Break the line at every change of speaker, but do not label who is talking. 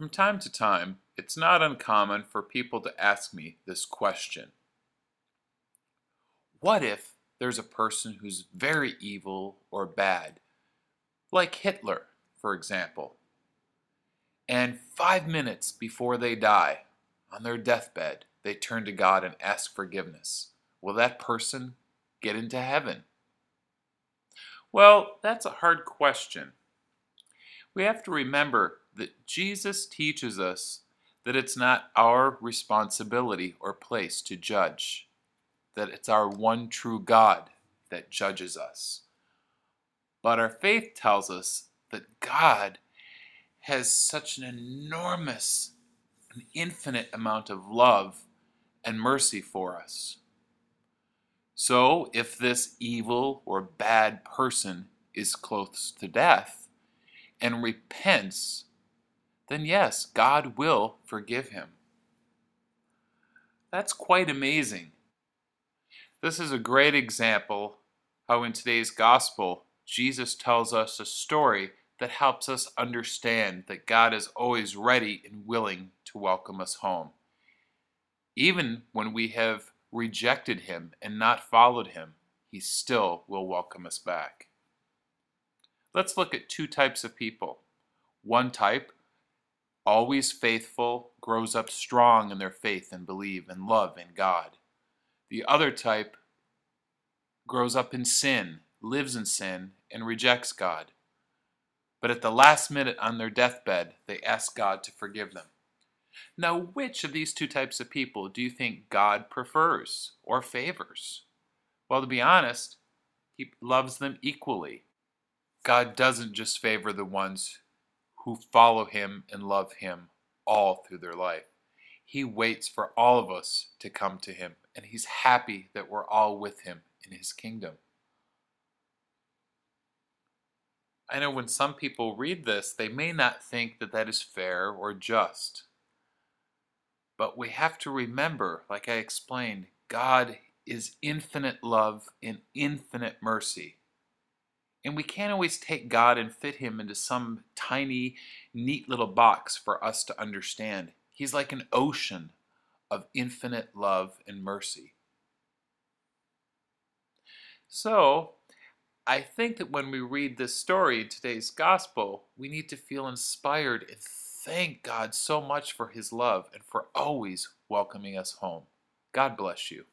From time to time, it's not uncommon for people to ask me this question. What if there's a person who's very evil or bad, like Hitler, for example, and 5 minutes before they die, on their deathbed, they turn to God and ask forgiveness? Will that person get into heaven? Well, that's a hard question. We have to remember that Jesus teaches us that it's not our responsibility or place to judge, that it's our one true God that judges us. But our faith tells us that God has such an enormous, an infinite amount of love and mercy for us. So if this evil or bad person is close to death and repents, then yes, God will forgive him. That's quite amazing. This is a great example how in today's gospel, Jesus tells us a story that helps us understand that God is always ready and willing to welcome us home. Even when we have rejected him and not followed him, he still will welcome us back. Let's look at two types of people. One type, always faithful, grows up strong in their faith and believe and love in God. The other type grows up in sin, lives in sin, and rejects God. But at the last minute on their deathbed, they ask God to forgive them. Now, which of these two types of people do you think God prefers or favors? Well, to be honest, he loves them equally. God doesn't just favor the ones who follow him and love him all through their life. He waits for all of us to come to him, and he's happy that we're all with him in his kingdom. I know when some people read this, they may not think that that is fair or just. But we have to remember, like I explained, God is infinite love and infinite mercy. And we can't always take God and fit him into some tiny, neat little box for us to understand. He's like an ocean of infinite love and mercy. So, I think that when we read this story in today's gospel, we need to feel inspired and thank God so much for his love and for always welcoming us home. God bless you.